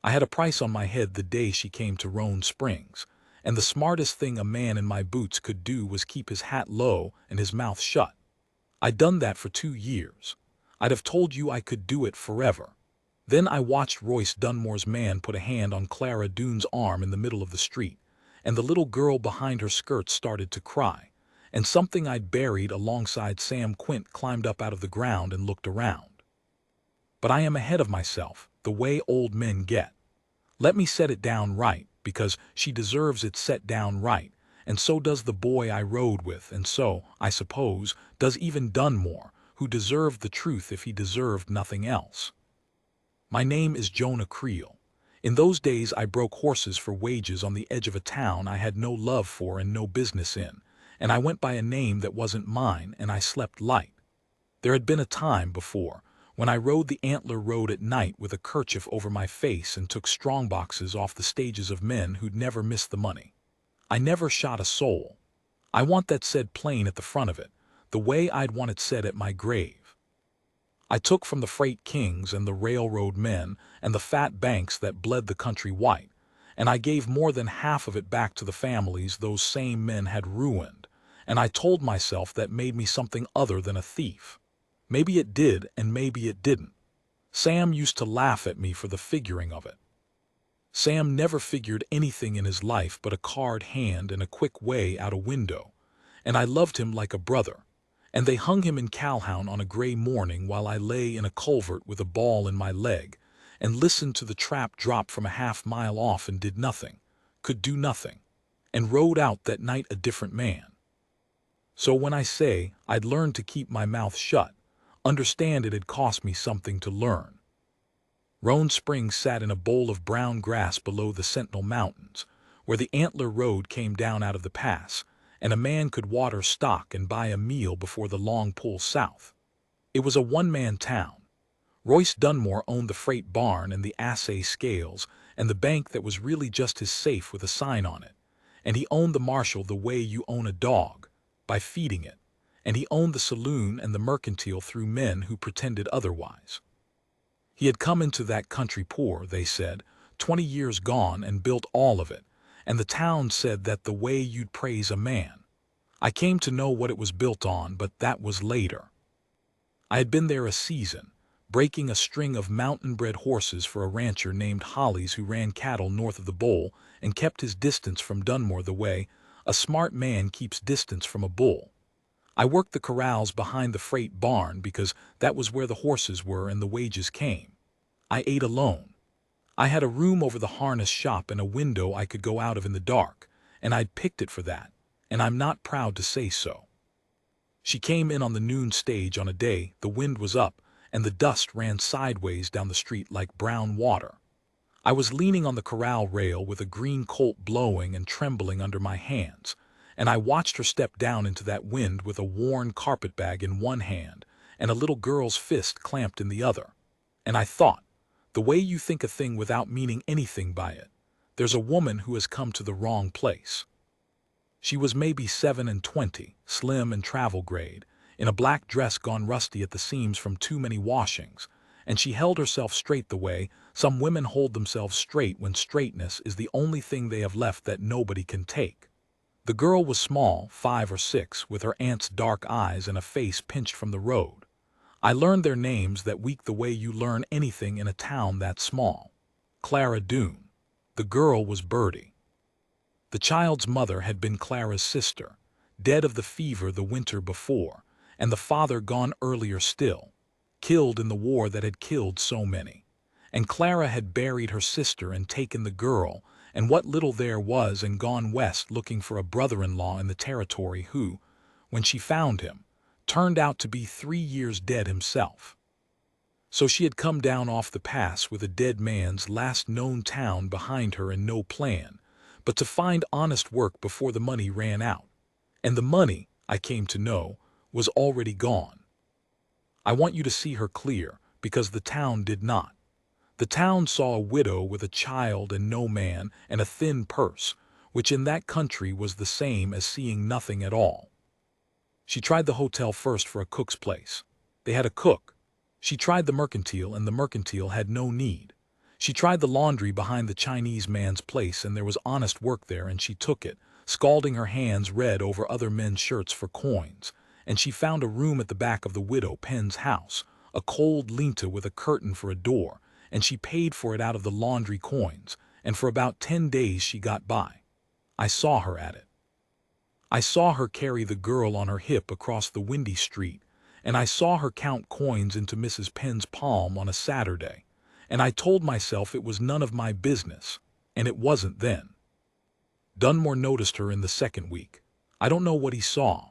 I had a price on my head the day she came to Roan Springs, and the smartest thing a man in my boots could do was keep his hat low and his mouth shut. I'd done that for 2 years. I'd have told you I could do it forever. Then I watched Royce Dunmore's man put a hand on Clara Doone's arm in the middle of the street, and the little girl behind her skirt started to cry, and something I'd buried alongside Sam Quint climbed up out of the ground and looked around. But I am ahead of myself, the way old men get. Let me set it down right, because she deserves it set down right, and so does the boy I rode with, and so, I suppose, does even Dunmore, who deserved the truth if he deserved nothing else. My name is Jonah Creel. In those days I broke horses for wages on the edge of a town I had no love for and no business in, and I went by a name that wasn't mine, and I slept light. There had been a time before when I rode the Antler Road at night with a kerchief over my face and took strongboxes off the stages of men who'd never missed the money. I never shot a soul. I want that said plain at the front of it, the way I'd want it said at my grave. I took from the freight kings and the railroad men and the fat banks that bled the country white, and I gave more than half of it back to the families those same men had ruined, and I told myself that made me something other than a thief. Maybe it did, and maybe it didn't. Sam used to laugh at me for the figuring of it. Sam never figured anything in his life but a card hand and a quick way out a window, and I loved him like a brother. And they hung him in Calhoun on a gray morning while I lay in a culvert with a ball in my leg, and listened to the trap drop from a half-mile off and did nothing, could do nothing, and rode out that night a different man. So when I say I'd learned to keep my mouth shut, understand it had cost me something to learn. Roan Springs sat in a bowl of brown grass below the Sentinel Mountains, where the Antler Road came down out of the pass, and a man could water stock and buy a meal before the long pull south. It was a one-man town. Royce Dunmore owned the freight barn and the assay scales and the bank that was really just his safe with a sign on it, and he owned the marshal the way you own a dog, by feeding it, and he owned the saloon and the mercantile through men who pretended otherwise. He had come into that country poor, they said, 20 years gone, and built all of it, and the town said that the way you'd praise a man. I came to know what it was built on, but that was later. I had been there a season, breaking a string of mountain-bred horses for a rancher named Hollies who ran cattle north of the bowl and kept his distance from Dunmore the way a smart man keeps distance from a bull. I worked the corrals behind the freight barn because that was where the horses were and the wages came. I ate alone. I had a room over the harness shop and a window I could go out of in the dark, and I'd picked it for that, and I'm not proud to say so. She came in on the noon stage on a day the wind was up and the dust ran sideways down the street like brown water. I was leaning on the corral rail with a green colt blowing and trembling under my hands, and I watched her step down into that wind with a worn carpetbag in one hand and a little girl's fist clamped in the other. And I thought, the way you think a thing without meaning anything by it, there's a woman who has come to the wrong place. She was maybe 27, slim and travel grade, in a black dress gone rusty at the seams from too many washings, and she held herself straight the way some women hold themselves straight when straightness is the only thing they have left that nobody can take. The girl was small, 5 or 6, with her aunt's dark eyes and a face pinched from the road. I learned their names that week the way you learn anything in a town that small. Clara Doone. The girl was Birdie. The child's mother had been Clara's sister, dead of the fever the winter before, and the father gone earlier still, killed in the war that had killed so many. And Clara had buried her sister and taken the girl, and what little there was, and gone west looking for a brother-in-law in the territory who, when she found him, turned out to be 3 years dead himself. So she had come down off the pass with a dead man's last known town behind her and no plan, but to find honest work before the money ran out. And the money, I came to know, was already gone. I want you to see her clear, because the town did not. The town saw a widow with a child and no man and a thin purse, which in that country was the same as seeing nothing at all. She tried the hotel first for a cook's place. They had a cook. She tried the mercantile, and the mercantile had no need. She tried the laundry behind the Chinese man's place, and there was honest work there, and she took it, scalding her hands red over other men's shirts for coins. And she found a room at the back of the widow Penn's house, a cold lean-to with a curtain for a door, and she paid for it out of the laundry coins, and for about 10 days she got by. I saw her at it. I saw her carry the girl on her hip across the windy street, and I saw her count coins into Mrs. Penn's palm on a Saturday, and I told myself it was none of my business, and it wasn't then. Dunmore noticed her in the second week. I don't know what he saw.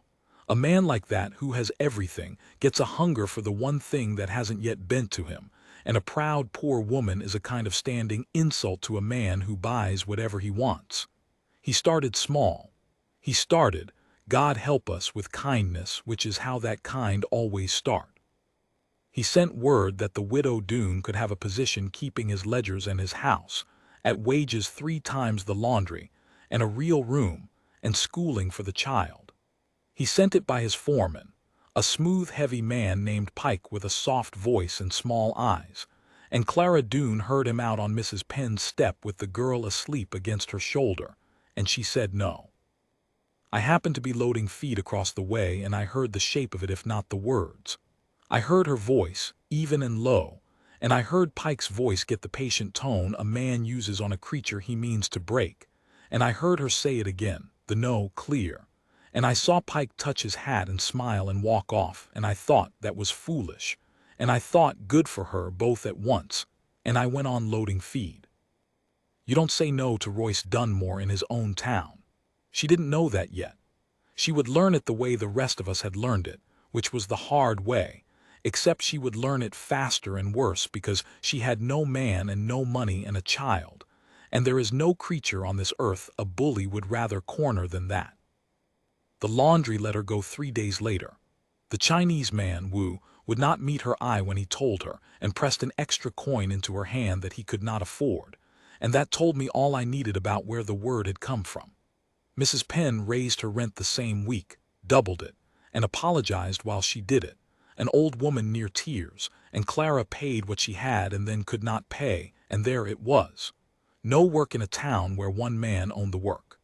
A man like that, who has everything, gets a hunger for the one thing that hasn't yet bent to him, and a proud poor woman is a kind of standing insult to a man who buys whatever he wants. He started small. He started, God help us, with kindness, which is how that kind always start. He sent word that the widow Doone could have a position keeping his ledgers and his house, at wages 3 times the laundry, and a real room, and schooling for the child. He sent it by his foreman, a smooth, heavy man named Pike with a soft voice and small eyes, and Clara Doone heard him out on Mrs. Penn's step with the girl asleep against her shoulder, and she said no. I happened to be loading feed across the way, and I heard the shape of it if not the words. I heard her voice, even and low, and I heard Pike's voice get the patient tone a man uses on a creature he means to break, and I heard her say it again, the no clear, and I saw Pike touch his hat and smile and walk off, and I thought that was foolish, and I thought good for her both at once, and I went on loading feed. You don't say no to Royce Dunmore in his own town. She didn't know that yet. She would learn it the way the rest of us had learned it, which was the hard way, except she would learn it faster and worse because she had no man and no money and a child, and there is no creature on this earth a bully would rather corner than that. The laundry let her go 3 days later. The Chinese man, Wu, would not meet her eye when he told her, and pressed an extra coin into her hand that he could not afford, and that told me all I needed about where the word had come from. Mrs. Penn raised her rent the same week, doubled it, and apologized while she did it, an old woman near tears, and Clara paid what she had and then could not pay, and there it was. No work in a town where one man owned the work.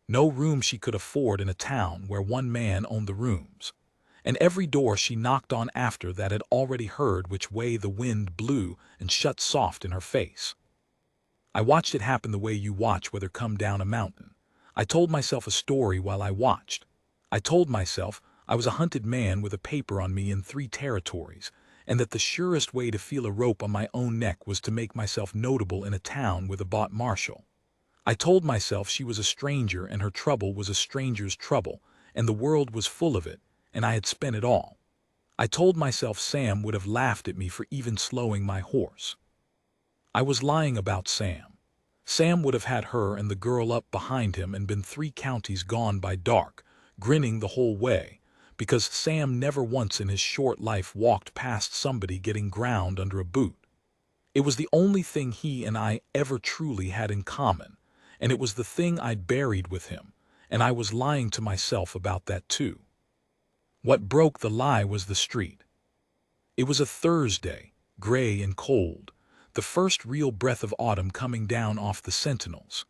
No room she could afford in a town where one man owned the rooms. And every door she knocked on after that had already heard which way the wind blew and shut soft in her face. I watched it happen the way you watch weather come down a mountain. I told myself a story while I watched. I told myself I was a hunted man with a paper on me in 3 territories, and that the surest way to feel a rope on my own neck was to make myself notable in a town with a bought marshal. I told myself she was a stranger and her trouble was a stranger's trouble, and the world was full of it, and I had spent it all. I told myself Sam would have laughed at me for even slowing my horse. I was lying about Sam. Sam would have had her and the girl up behind him and been 3 counties gone by dark, grinning the whole way, because Sam never once in his short life walked past somebody getting ground under a boot. It was the only thing he and I ever truly had in common, and it was the thing I'd buried with him, and I was lying to myself about that too. What broke the lie was the street. It was a Thursday, gray and cold, the first real breath of autumn coming down off the sentinels.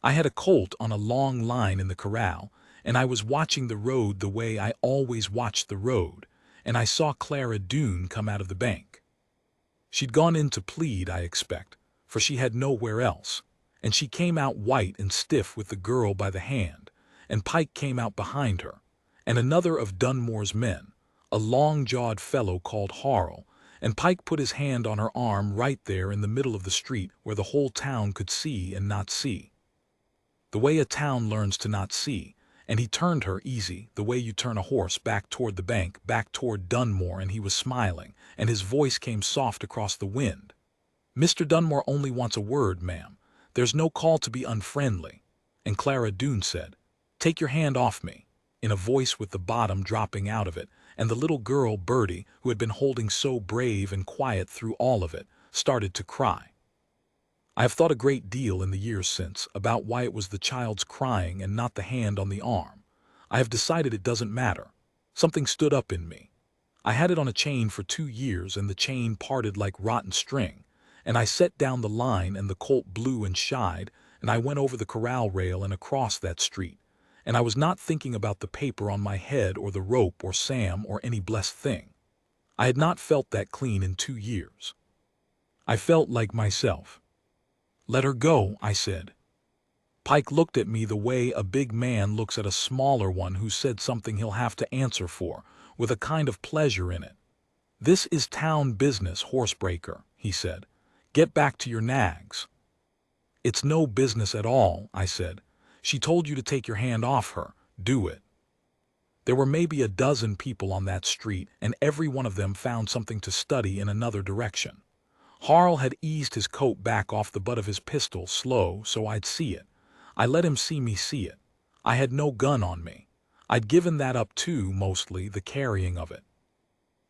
I had a colt on a long line in the corral, and I was watching the road the way I always watched the road, and I saw Clara Doone come out of the bank. She'd gone in to plead, I expect, for she had nowhere else, and she came out white and stiff with the girl by the hand, and Pike came out behind her, and another of Dunmore's men, a long-jawed fellow called Harl, and Pike put his hand on her arm right there in the middle of the street where the whole town could see and not see. The way a town learns to not see, and he turned her easy, the way you turn a horse back toward the bank, back toward Dunmore, and he was smiling, and his voice came soft across the wind. "Mr. Dunmore only wants a word, ma'am. There's no call to be unfriendly." And Clara Doone said, "Take your hand off me," in a voice with the bottom dropping out of it, and the little girl, Bertie, who had been holding so brave and quiet through all of it, started to cry. I have thought a great deal in the years since about why it was the child's crying and not the hand on the arm. I have decided it doesn't matter. Something stood up in me. I had it on a chain for 2 years, and the chain parted like rotten string, and I set down the line and the colt blew and shied, and I went over the corral rail and across that street, and I was not thinking about the paper on my head or the rope or Sam or any blessed thing. I had not felt that clean in 2 years. I felt like myself. "Let her go," I said. Pike looked at me the way a big man looks at a smaller one who said something he'll have to answer for, with a kind of pleasure in it. "This is town business, horsebreaker," he said. "Get back to your nags." "It's no business at all," I said. "She told you to take your hand off her. Do it." There were maybe a dozen people on that street, and every one of them found something to study in another direction. Harl had eased his coat back off the butt of his pistol slow so I'd see it. I let him see me see it. I had no gun on me. I'd given that up too, mostly, the carrying of it.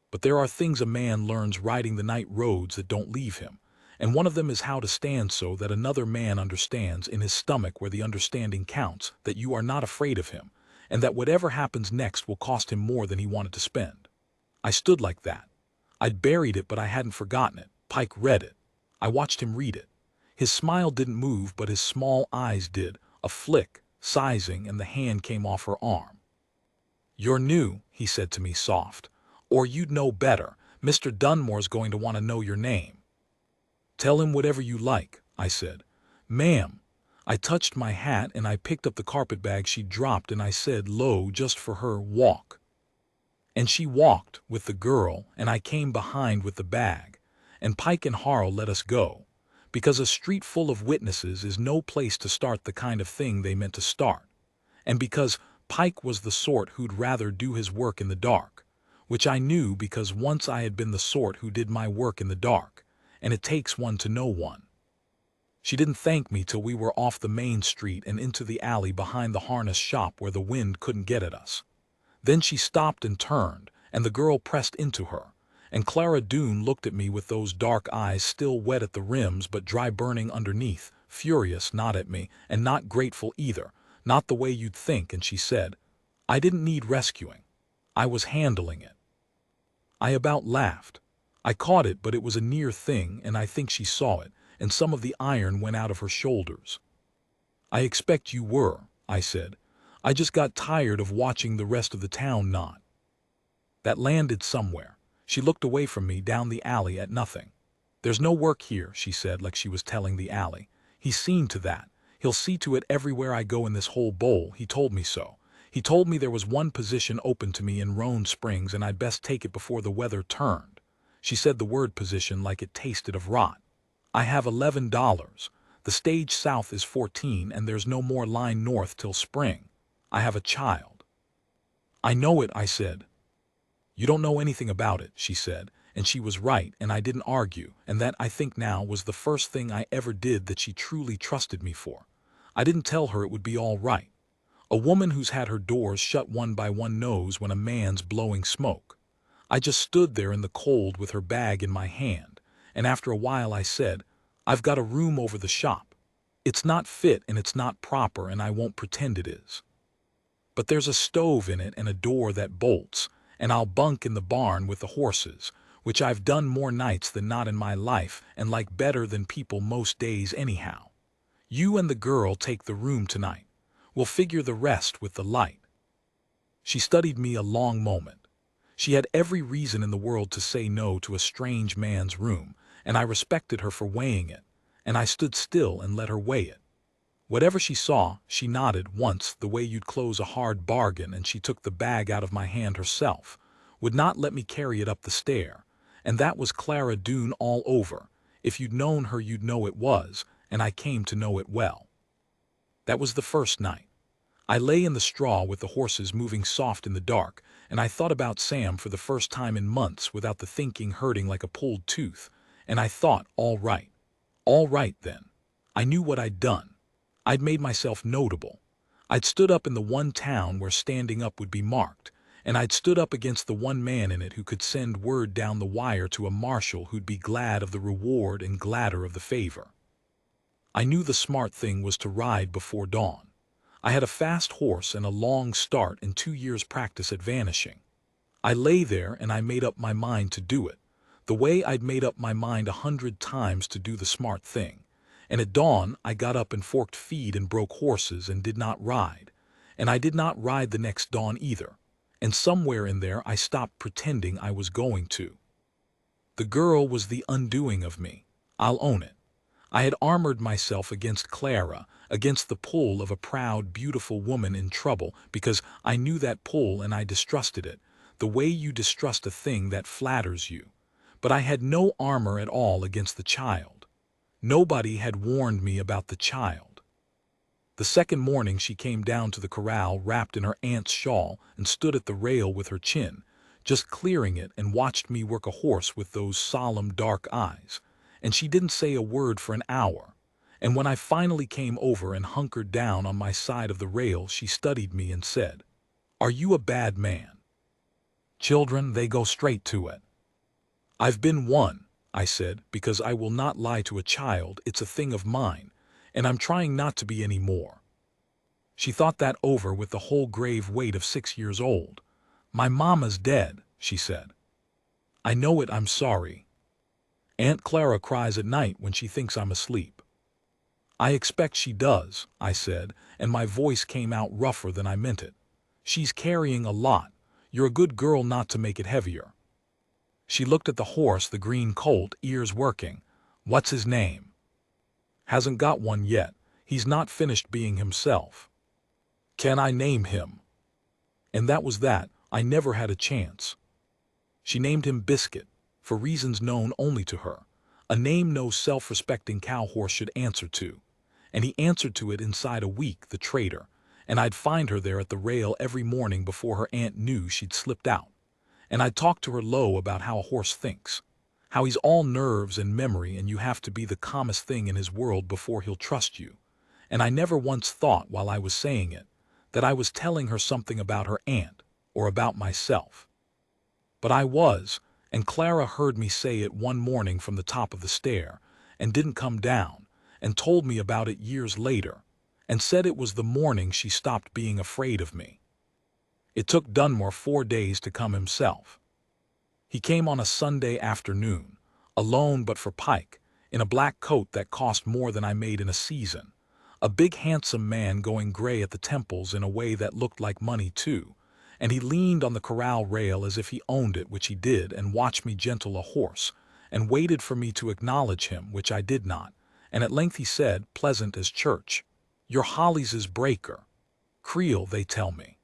But there are things a man learns riding the night roads that don't leave him, and one of them is how to stand so that another man understands in his stomach where the understanding counts, that you are not afraid of him, and that whatever happens next will cost him more than he wanted to spend. I stood like that. I'd buried it, but I hadn't forgotten it. Pike read it. I watched him read it. His smile didn't move, but his small eyes did, a flick, sizing, and the hand came off her arm. "You're new," he said to me soft. "Or you'd know better. Mr. Dunmore's going to want to know your name." "Tell him whatever you like," I said. "Ma'am." I touched my hat and I picked up the carpetbag she dropped and I said low just for her, "Walk." And she walked with the girl and I came behind with the bag, and Pike and Harl let us go, because a street full of witnesses is no place to start the kind of thing they meant to start, and because Pike was the sort who'd rather do his work in the dark, which I knew because once I had been the sort who did my work in the dark, and it takes one to know one. She didn't thank me till we were off the main street and into the alley behind the harness shop where the wind couldn't get at us. Then she stopped and turned, and the girl pressed into her, and Clara Doone looked at me with those dark eyes still wet at the rims but dry burning underneath, furious, not at me, and not grateful either, not the way you'd think, and she said, "I didn't need rescuing. I was handling it." I about laughed. I caught it, but it was a near thing, and I think she saw it, and some of the iron went out of her shoulders. "I expect you were," I said. "I just got tired of watching the rest of the town not." That landed somewhere. She looked away from me down the alley at nothing. "There's no work here," she said, like she was telling the alley. "He's seen to that. He'll see to it everywhere I go in this whole bowl. He told me so. He told me there was one position open to me in Roan Springs and I'd best take it before the weather turned." She said the word position like it tasted of rot. "I have $11. The stage south is 14 and there's no more line north till spring. I have a child." "I know it," I said. "You don't know anything about it," she said, and she was right, and I didn't argue, and that, I think now, was the first thing I ever did that she truly trusted me for. I didn't tell her it would be all right. A woman who's had her doors shut one by one knows when a man's blowing smoke. I just stood there in the cold with her bag in my hand, and after a while I said, "I've got a room over the shop. It's not fit and it's not proper and I won't pretend it is. But there's a stove in it and a door that bolts, and I'll bunk in the barn with the horses, which I've done more nights than not in my life and like better than people most days anyhow. You and the girl take the room tonight. We'll figure the rest with the light." She studied me a long moment. She had every reason in the world to say no to a strange man's room, and I respected her for weighing it, and I stood still and let her weigh it. Whatever she saw, she nodded once the way you'd close a hard bargain, and she took the bag out of my hand herself, would not let me carry it up the stair, and that was Clara Doone all over. If you'd known her you'd know it was, and I came to know it well. That was the first night. I lay in the straw with the horses moving soft in the dark, and I thought about Sam for the first time in months without the thinking hurting like a pulled tooth, and I thought, all right then. I knew what I'd done. I'd made myself notable. I'd stood up in the one town where standing up would be marked, and I'd stood up against the one man in it who could send word down the wire to a marshal who'd be glad of the reward and gladder of the favor. I knew the smart thing was to ride before dawn. I had a fast horse and a long start and 2 years' practice at vanishing. I lay there and I made up my mind to do it. The way I'd made up my mind 100 times to do the smart thing. And at dawn, I got up and forked feed and broke horses and did not ride. And I did not ride the next dawn either. And somewhere in there I stopped pretending I was going to. The girl was the undoing of me. I'll own it. I had armored myself against Clara, against the pull of a proud, beautiful woman in trouble, because I knew that pull and I distrusted it, the way you distrust a thing that flatters you. But I had no armor at all against the child. Nobody had warned me about the child. The second morning she came down to the corral wrapped in her aunt's shawl and stood at the rail with her chin, just clearing it, and watched me work a horse with those solemn dark eyes. And she didn't say a word for an hour. And when I finally came over and hunkered down on my side of the rail, she studied me and said, "Are you a bad man?" Children, they go straight to it. "I've been one," I said, "because I will not lie to a child. It's a thing of mine, and I'm trying not to be any more." She thought that over with the whole grave weight of 6 years old. "My mama's dead," she said. "I know it, I'm sorry. Aunt Clara cries at night when she thinks I'm asleep." "I expect she does," I said, and my voice came out rougher than I meant it. "She's carrying a lot. You're a good girl not to make it heavier." She looked at the horse, the green colt, ears working. "What's his name?" "Hasn't got one yet. He's not finished being himself." "Can I name him?" And that was that. I never had a chance. She named him Biscuit, for reasons known only to her, a name no self-respecting cow horse should answer to. And he answered to it inside a week, the traitor, and I'd find her there at the rail every morning before her aunt knew she'd slipped out. And I'd talk to her low about how a horse thinks, how he's all nerves and memory and you have to be the calmest thing in his world before he'll trust you. And I never once thought while I was saying it that I was telling her something about her aunt or about myself. But I was, and Clara heard me say it one morning from the top of the stair, and didn't come down, and told me about it years later, and said it was the morning she stopped being afraid of me. It took Dunmore 4 days to come himself. He came on a Sunday afternoon, alone but for Pike, in a black coat that cost more than I made in a season, a big handsome man going gray at the temples in a way that looked like money too, and he leaned on the corral rail as if he owned it, which he did, and watched me gentle a horse, and waited for me to acknowledge him, which I did not, and at length he said, pleasant as church, "You're Hollies' breaker. Creel, they tell me."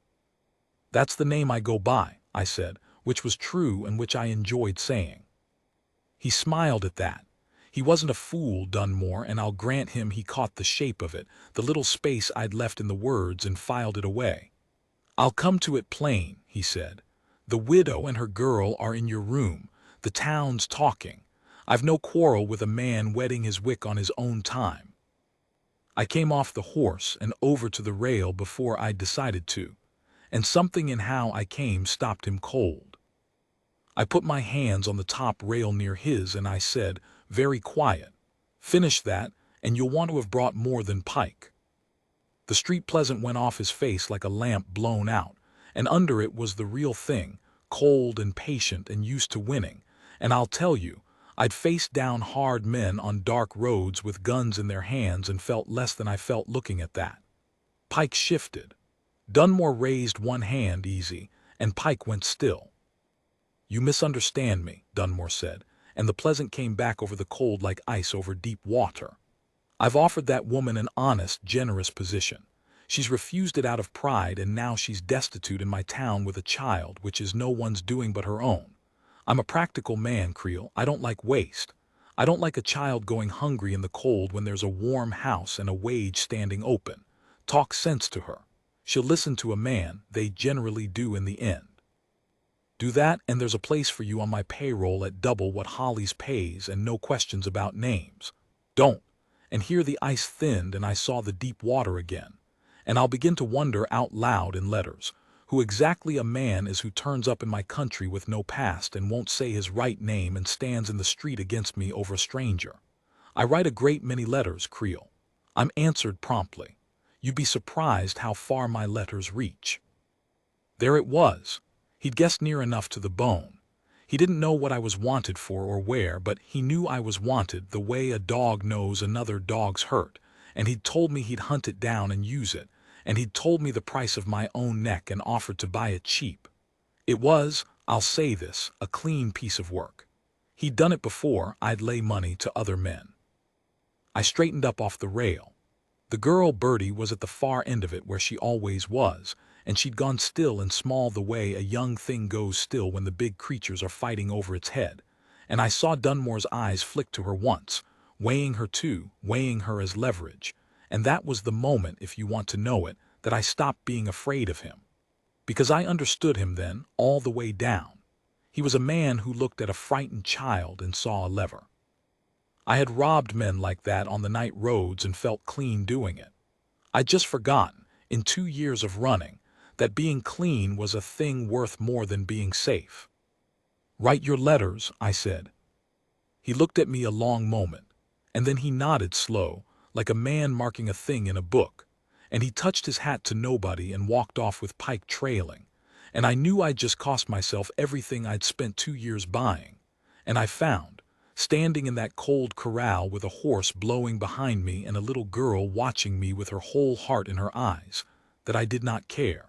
"That's the name I go by," I said, which was true and which I enjoyed saying. He smiled at that. He wasn't a fool, Dunmore, and I'll grant him he caught the shape of it, the little space I'd left in the words, and filed it away. "I'll come to it plain," he said. "The widow and her girl are in your room. The town's talking. I've no quarrel with a man wetting his wick on his own time." I came off the horse and over to the rail before I'd decided to, and something in how I came stopped him cold. I put my hands on the top rail near his and I said, very quiet, "Finish that, and you'll want to have brought more than Pike." The street pleasant went off his face like a lamp blown out, and under it was the real thing, cold and patient and used to winning. And I'll tell you, I'd faced down hard men on dark roads with guns in their hands and felt less than I felt looking at that. Pike shifted. Dunmore raised one hand easy, and Pike went still. "You misunderstand me," Dunmore said, and the pleasant came back over the cold like ice over deep water. "I've offered that woman an honest, generous position. She's refused it out of pride, and now she's destitute in my town with a child, which is no one's doing but her own. I'm a practical man, Creel. I don't like waste. I don't like a child going hungry in the cold when there's a warm house and a wage standing open. Talk sense to her. She'll listen to a man. They generally do in the end. Do that, and there's a place for you on my payroll at double what Hollies pays, and no questions about names. Don't." And here the ice thinned and I saw the deep water again. And I'll begin to wonder out loud in letters who exactly a man is who turns up in my country with no past and won't say his right name and stands in the street against me over a stranger. I write a great many letters, Creel. I'm answered promptly. You'd be surprised how far my letters reach. There it was. He'd guessed near enough to the bone. He didn't know what I was wanted for or where, but he knew I was wanted the way a dog knows another dog's hurt, and he'd told me he'd hunt it down and use it, and he'd told me the price of my own neck and offered to buy it cheap. It was, I'll say this, a clean piece of work. He'd done it before. I'd lay money to other men. I straightened up off the rail. The girl Bertie was at the far end of it where she always was, and she'd gone still and small the way a young thing goes still when the big creatures are fighting over its head, and I saw Dunmore's eyes flick to her once, weighing her too, weighing her as leverage, and that was the moment, if you want to know it, that I stopped being afraid of him. Because I understood him then, all the way down. He was a man who looked at a frightened child and saw a lever. I had robbed men like that on the night roads and felt clean doing it. I'd just forgotten, in 2 years of running, that being clean was a thing worth more than being safe. "Write your letters," I said. He looked at me a long moment, and then he nodded slow, like a man marking a thing in a book, and he touched his hat to nobody and walked off with Pike trailing, and I knew I'd just cost myself everything I'd spent 2 years buying, and I found, standing in that cold corral with a horse blowing behind me and a little girl watching me with her whole heart in her eyes, that I did not care.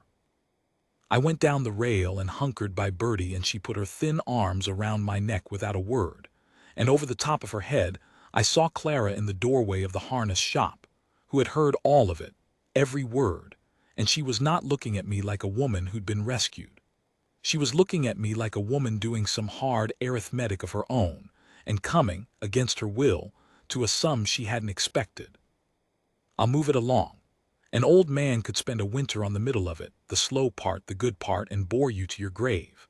I went down the rail and hunkered by Bertie, and she put her thin arms around my neck without a word, and over the top of her head I saw Clara in the doorway of the harness shop, who had heard all of it, every word, and she was not looking at me like a woman who'd been rescued. She was looking at me like a woman doing some hard arithmetic of her own, and coming, against her will, to a sum she hadn't expected. "I'll move it along. An old man could spend a winter on the middle of it, the slow part, the good part, and bore you to your grave."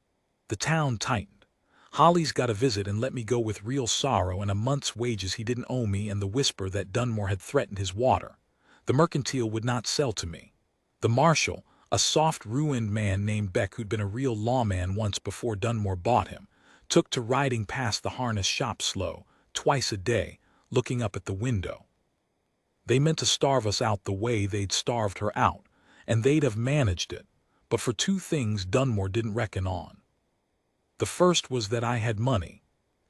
The town tightened. Holly's got a visit and let me go with real sorrow and a month's wages he didn't owe me, and the whisper that Dunmore had threatened his water. The mercantile would not sell to me. The marshal, a soft, ruined man named Beck who'd been a real lawman once before Dunmore bought him, took to riding past the harness shop slow, twice a day, looking up at the window. They meant to starve us out the way they'd starved her out, and they'd have managed it, but for 2 things Dunmore didn't reckon on. The first was that I had money.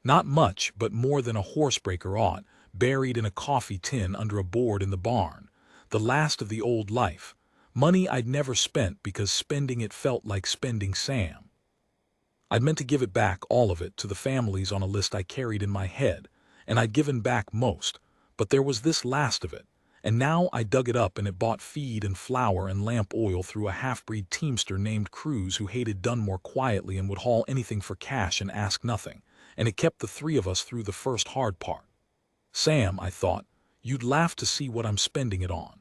Not much, but more than a horsebreaker ought, buried in a coffee tin under a board in the barn, the last of the old life, money I'd never spent because spending it felt like spending Sam. I'd meant to give it back, all of it, to the families on a list I carried in my head, and I'd given back most, but there was this last of it, and now I dug it up and it bought feed and flour and lamp oil through a half-breed teamster named Cruz who hated Dunmore quietly and would haul anything for cash and ask nothing, and it kept the 3 of us through the first hard part. Sam, I thought, you'd laugh to see what I'm spending it on.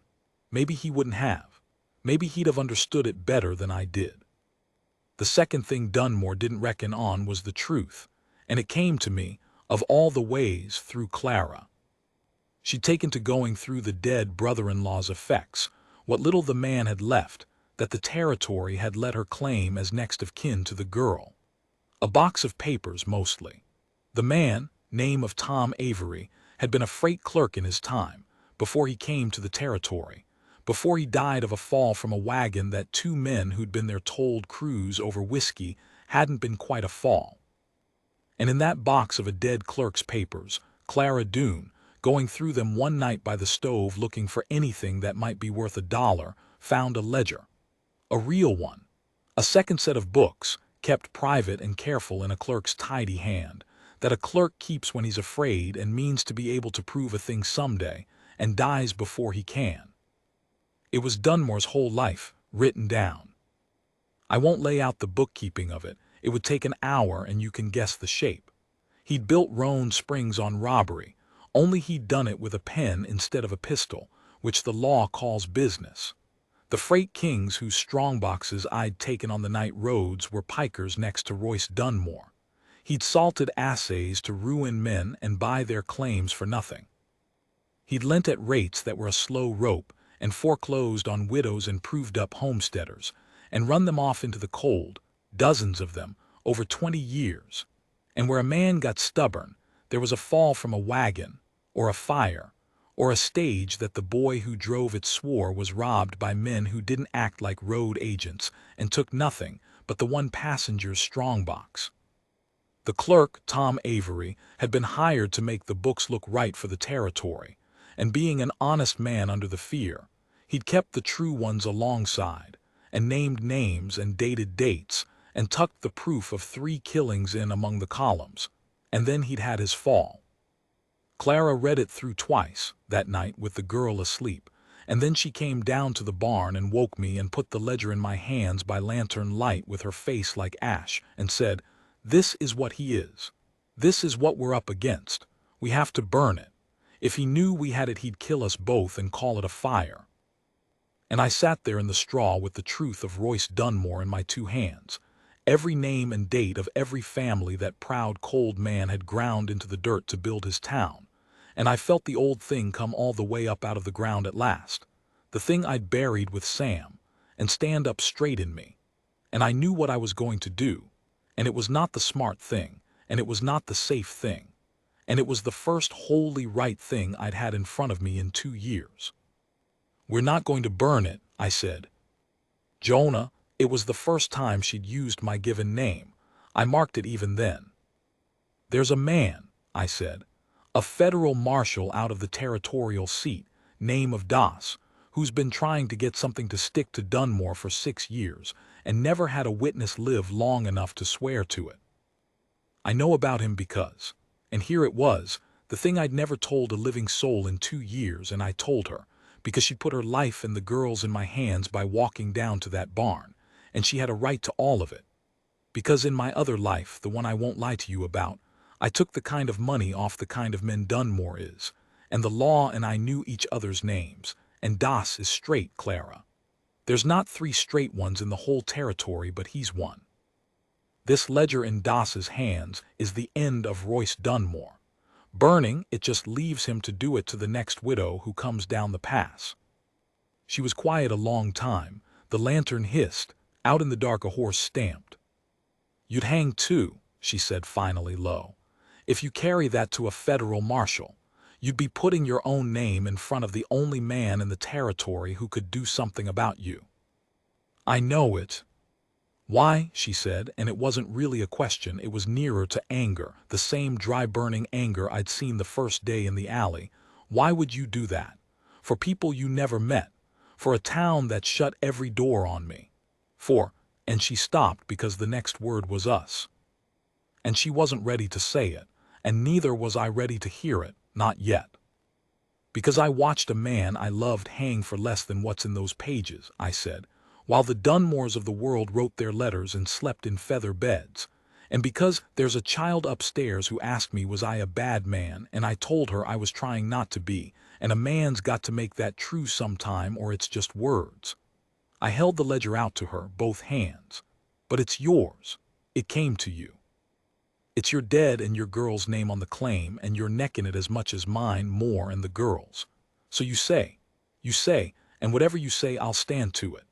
Maybe he wouldn't have. Maybe he'd have understood it better than I did. The second thing Dunmore didn't reckon on was the truth, and it came to me, of all the ways, through Clara. She'd taken to going through the dead brother-in-law's effects, what little the man had left, that the territory had let her claim as next of kin to the girl. A box of papers, mostly. The man, name of Tom Avery, had been a freight clerk in his time, before he came to the territory, before he died of a fall from a wagon that 2 men who'd been there told Cruz over whiskey hadn't been quite a fall. And in that box of a dead clerk's papers, Clara Doone, going through them one night by the stove looking for anything that might be worth $1, found a ledger. A real one. A second set of books, kept private and careful in a clerk's tidy hand, that a clerk keeps when he's afraid and means to be able to prove a thing someday, and dies before he can. It was Dunmore's whole life, written down. I won't lay out the bookkeeping of it. It would take an hour and you can guess the shape. He'd built Roan Springs on robbery, only he'd done it with a pen instead of a pistol, which the law calls business. The freight kings whose strongboxes I'd taken on the night roads were pikers next to Royce Dunmore. He'd salted assays to ruin men and buy their claims for nothing. He'd lent at rates that were a slow rope and foreclosed on widows and proved-up homesteaders, and run them off into the cold, dozens of them, over 20 years. And where a man got stubborn, there was a fall from a wagon, or a fire, or a stage that the boy who drove it swore was robbed by men who didn't act like road agents and took nothing but the one passenger's strongbox. The clerk, Tom Avery, had been hired to make the books look right for the territory, and being an honest man under the fear, he'd kept the true ones alongside, and named names and dated dates, and tucked the proof of 3 killings in among the columns, and then he'd had his fall. Clara read it through twice, that night with the girl asleep, and then she came down to the barn and woke me and put the ledger in my hands by lantern light with her face like ash, and said, "This is what he is. This is what we're up against. We have to burn it. If he knew we had it, he'd kill us both and call it a fire." And I sat there in the straw with the truth of Royce Dunmore in my 2 hands, every name and date of every family that proud, cold man had ground into the dirt to build his town, and I felt the old thing come all the way up out of the ground at last, the thing I'd buried with Sam, and stand up straight in me. And I knew what I was going to do, and it was not the smart thing, and it was not the safe thing, and it was the first wholly right thing I'd had in front of me in 2 years. "We're not going to burn it," I said. Jonah, it was the first time she'd used my given name. I marked it even then. "There's a man," I said, "a federal marshal out of the territorial seat, name of Das, who's been trying to get something to stick to Dunmore for 6 years, and never had a witness live long enough to swear to it. I know about him because," and here it was, the thing I'd never told a living soul in 2 years, and I told her, because she put her life and the girl's in my hands by walking down to that barn, and she had a right to all of it. Because in my other life, the one I won't lie to you about, I took the kind of money off the kind of men Dunmore is, and the law and I knew each other's names, and Das is straight, Clara. There's not 3 straight ones in the whole territory, but he's one. This ledger in Das's hands is the end of Royce Dunmore. Burning, it just leaves him to do it to the next widow who comes down the pass." She was quiet a long time. The lantern hissed. Out in the dark a horse stamped. "You'd hang too," she said finally low. "If you carry that to a federal marshal, you'd be putting your own name in front of the only man in the territory who could do something about you." "I know it." "Why?" she said, and it wasn't really a question, it was nearer to anger, the same dry burning anger I'd seen the first day in the alley. "Why would you do that? For people you never met, for a town that shut every door on me, for—" and she stopped because the next word was us. And she wasn't ready to say it, and neither was I ready to hear it, not yet. "Because I watched a man I loved hang for less than what's in those pages," I said, "while the Dunmores of the world wrote their letters and slept in feather beds. And because there's a child upstairs who asked me was I a bad man, and I told her I was trying not to be, and a man's got to make that true sometime or it's just words." I held the ledger out to her, both hands. "But it's yours. It came to you. It's your dead and your girl's name on the claim, and you're necking it as much as mine, more, and the girl's. So you say, and whatever you say I'll stand to it.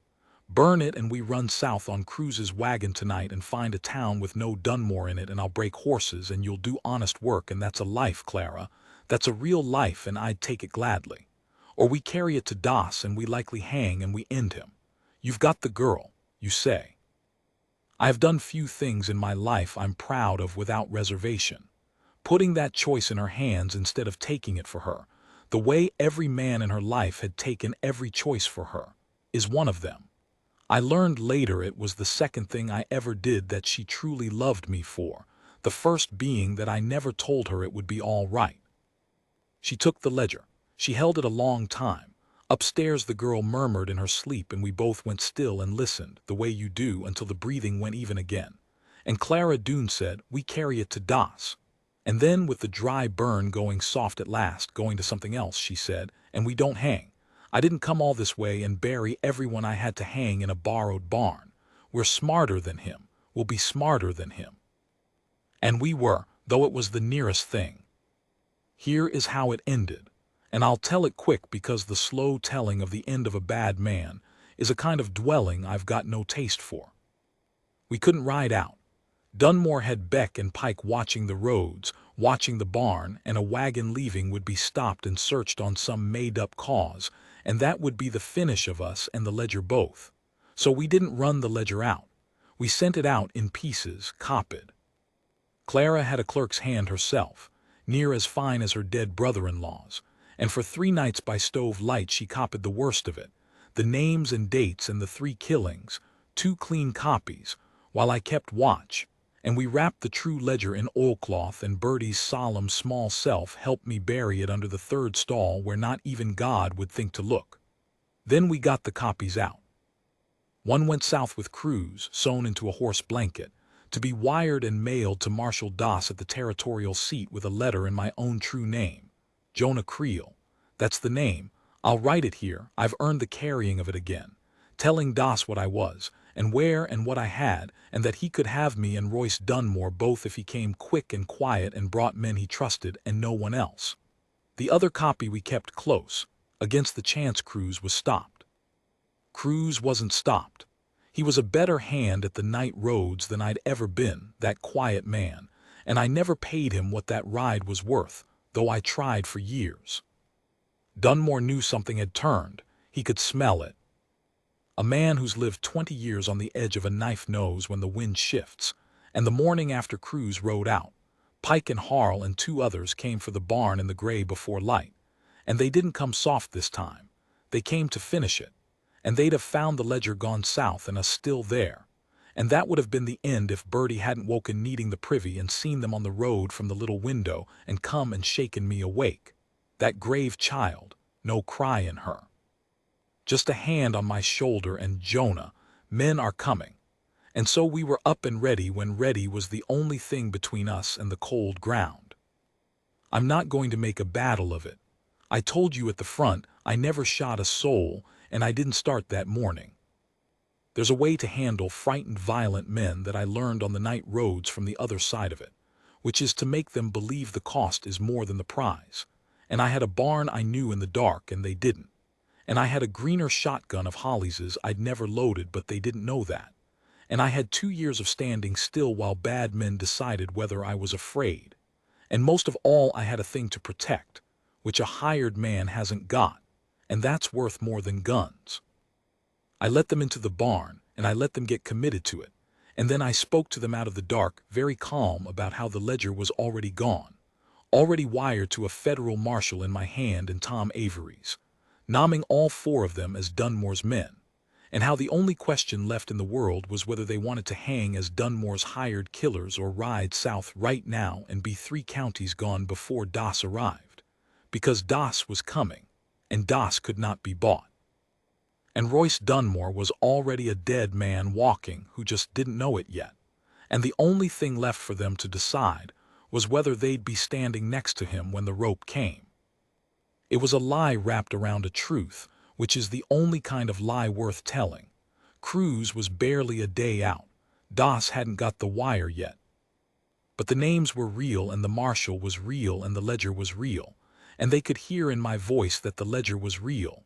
Burn it and we run south on Cruz's wagon tonight and find a town with no Dunmore in it, and I'll break horses and you'll do honest work, and that's a life, Clara. That's a real life, and I'd take it gladly. Or we carry it to Das and we likely hang and we end him. You've got the girl, you say. I have done few things in my life I'm proud of without reservation. Putting that choice in her hands instead of taking it for her, the way every man in her life had taken every choice for her, is one of them. I learned later it was the second thing I ever did that she truly loved me for, the first being that I never told her it would be all right." She took the ledger. She held it a long time. Upstairs the girl murmured in her sleep, and we both went still and listened, the way you do, until the breathing went even again. And Clara Doone said, "We carry it to Das." And then, with the dry burn going soft at last, going to something else, she said, "And we don't hang. I didn't come all this way and bury everyone I had to hang in a borrowed barn. We're smarter than him. We'll be smarter than him." And we were, though it was the nearest thing. Here is how it ended, and I'll tell it quick because the slow telling of the end of a bad man is a kind of dwelling I've got no taste for. We couldn't ride out. Dunmore had Beck and Pike watching the roads, watching the barn, and a wagon leaving would be stopped and searched on some made-up cause, and that would be the finish of us and the ledger both. So we didn't run the ledger out. We sent it out in pieces, copied. Clara had a clerk's hand herself, near as fine as her dead brother-in-law's, and for 3 nights by stove light she copied the worst of it, the names and dates and the 3 killings, 2 clean copies, while I kept watch, and we wrapped the true ledger in oilcloth, and Bertie's solemn small self helped me bury it under the 3rd stall where not even God would think to look. Then we got the copies out. One went south with Cruz, sewn into a horse blanket, to be wired and mailed to Marshal Doss at the territorial seat with a letter in my own true name. Jonah Creel. That's the name. I'll write it here. I've earned the carrying of it again. Telling Doss what I was, and where and what I had, and that he could have me and Royce Dunmore both if he came quick and quiet and brought men he trusted and no one else. The other copy we kept close, against the chance Cruz was stopped. Cruz wasn't stopped. He was a better hand at the night roads than I'd ever been, that quiet man, and I never paid him what that ride was worth, though I tried for years. Dunmore knew something had turned. He could smell it. A man who's lived 20 years on the edge of a knife knows when the wind shifts, and the morning after Cruz rode out, Pike and Harl and 2 others came for the barn in the gray before light, and they didn't come soft this time. They came to finish it, and they'd have found the ledger gone south and us still there, and that would have been the end if Bertie hadn't woken needing the privy and seen them on the road from the little window and come and shaken me awake. That grave child, no cry in her. Just a hand on my shoulder and Jonah, men are coming. And so we were up and ready when ready was the only thing between us and the cold ground. I'm not going to make a battle of it. I told you at the front I never shot a soul, and I didn't start that morning. There's a way to handle frightened, violent men that I learned on the night roads from the other side of it, which is to make them believe the cost is more than the prize. And I had a barn I knew in the dark, and they didn't. And I had a greener shotgun of Hollis's I'd never loaded, but they didn't know that. And I had 2 years of standing still while bad men decided whether I was afraid. And most of all, I had a thing to protect, which a hired man hasn't got, and that's worth more than guns. I let them into the barn, and I let them get committed to it, and then I spoke to them out of the dark, very calm, about how the ledger was already gone, already wired to a federal marshal in my hand and Tom Avery's, nomming all 4 of them as Dunmore's men, and how the only question left in the world was whether they wanted to hang as Dunmore's hired killers or ride south right now and be 3 counties gone before Doss arrived, because Doss was coming, and Doss could not be bought. And Royce Dunmore was already a dead man walking who just didn't know it yet, and the only thing left for them to decide was whether they'd be standing next to him when the rope came. It was a lie wrapped around a truth, which is the only kind of lie worth telling. Cruz was barely a day out. Doss hadn't got the wire yet. But the names were real, and the marshal was real, and the ledger was real, and they could hear in my voice that the ledger was real,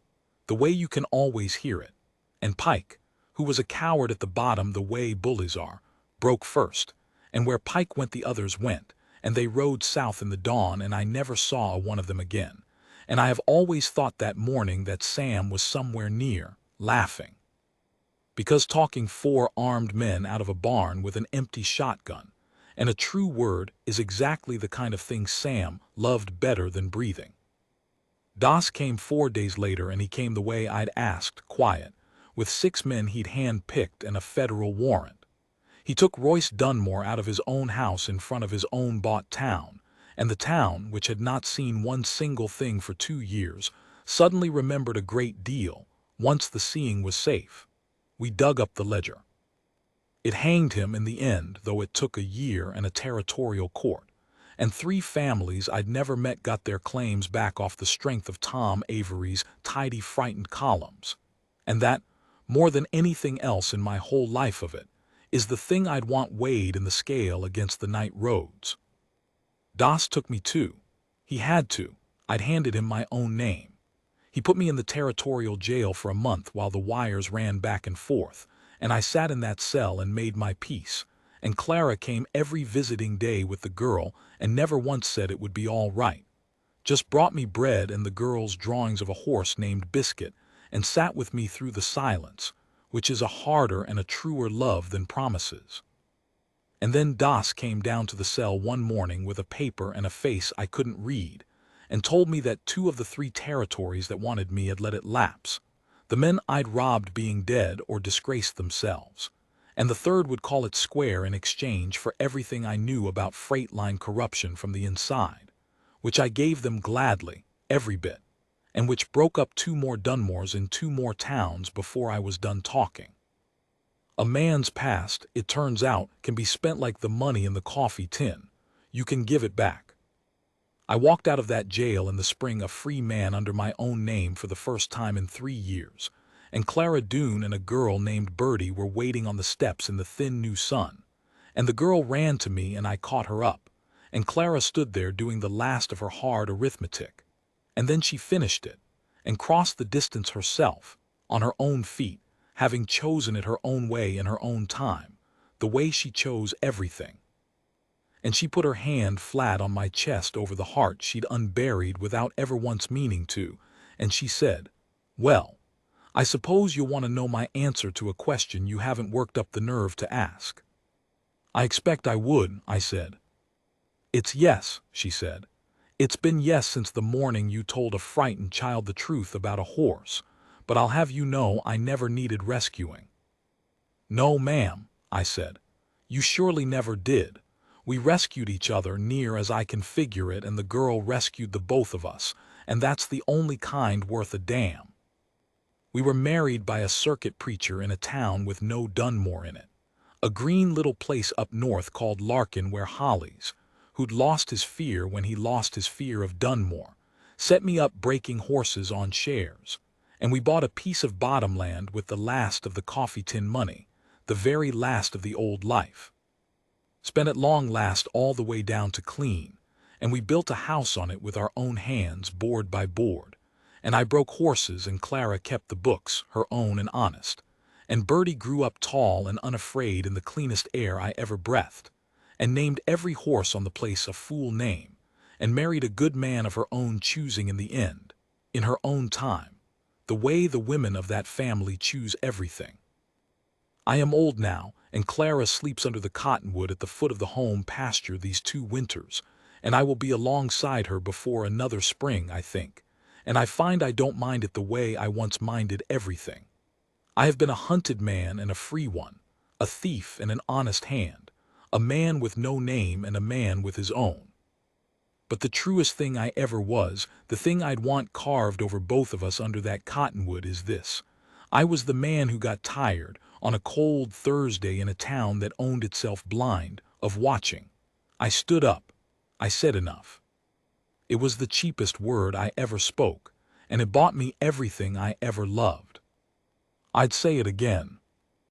the way you can always hear it. And Pike, who was a coward at the bottom the way bullies are, broke first, and where Pike went the others went, and they rode south in the dawn, and I never saw one of them again. And I have always thought that morning that Sam was somewhere near, laughing. Because talking 4 armed men out of a barn with an empty shotgun, and a true word, is exactly the kind of thing Sam loved better than breathing. Doss came 4 days later, and he came the way I'd asked, quiet, with 6 men he'd hand-picked and a federal warrant. He took Royce Dunmore out of his own house in front of his own bought town, and the town, which had not seen one single thing for 2 years, suddenly remembered a great deal, once the seeing was safe. We dug up the ledger. It hanged him in the end, though it took a year and a territorial court, and 3 families I'd never met got their claims back off the strength of Tom Avery's tidy, frightened columns. And that, more than anything else in my whole life of it, is the thing I'd want weighed in the scale against the night roads. Doss took me too. He had to. I'd handed him my own name. He put me in the territorial jail for a month while the wires ran back and forth, and I sat in that cell and made my peace, and Clara came every visiting day with the girl and never once said it would be all right. Just brought me bread and the girl's drawings of a horse named Biscuit, and sat with me through the silence, which is a harder and a truer love than promises. And then Das came down to the cell one morning with a paper and a face I couldn't read, and told me that 2 of the 3 territories that wanted me had let it lapse, the men I'd robbed being dead or disgraced themselves, and the 3rd would call it square in exchange for everything I knew about freight line corruption from the inside, which I gave them gladly, every bit, and which broke up 2 more Dunmores in 2 more towns before I was done talking. A man's past, it turns out, can be spent like the money in the coffee tin. You can give it back. I walked out of that jail in the spring a free man under my own name for the first time in 3 years, and Clara Doone and a girl named Bertie were waiting on the steps in the thin new sun, and the girl ran to me and I caught her up, and Clara stood there doing the last of her hard arithmetic, and then she finished it, and crossed the distance herself, on her own feet, having chosen it her own way in her own time, the way she chose everything. And she put her hand flat on my chest over the heart she'd unburied without ever once meaning to, and she said, "Well, I suppose you'll want to know my answer to a question you haven't worked up the nerve to ask." "I expect I would," I said. "It's yes," she said. "It's been yes since the morning you told a frightened child the truth about a horse, but I'll have you know I never needed rescuing." "No, ma'am," I said. "You surely never did. We rescued each other near as I can figure it, and the girl rescued the both of us, and that's the only kind worth a damn. We were married by a circuit preacher in a town with no Dunmore in it, a green little place up north called Larkin where Hollies, who'd lost his fear when he lost his fear of Dunmore, set me up breaking horses on shares, and we bought a piece of bottom land with the last of the coffee tin money, the very last of the old life. Spent at long last all the way down to clean, and we built a house on it with our own hands, board by board, and I broke horses and Clara kept the books, her own and honest, and Bertie grew up tall and unafraid in the cleanest air I ever breathed, and named every horse on the place a fool name, and married a good man of her own choosing in the end, in her own time, the way the women of that family choose everything. I am old now, and Clara sleeps under the cottonwood at the foot of the home pasture these 2 winters, and I will be alongside her before another spring, I think, and I find I don't mind it the way I once minded everything. I have been a hunted man and a free one, a thief and an honest hand, a man with no name and a man with his own. But the truest thing I ever was, the thing I'd want carved over both of us under that cottonwood is this: I was the man who got tired, on a cold Thursday in a town that owned itself blind, of watching. I stood up. I said enough. It was the cheapest word I ever spoke, and it bought me everything I ever loved. I'd say it again.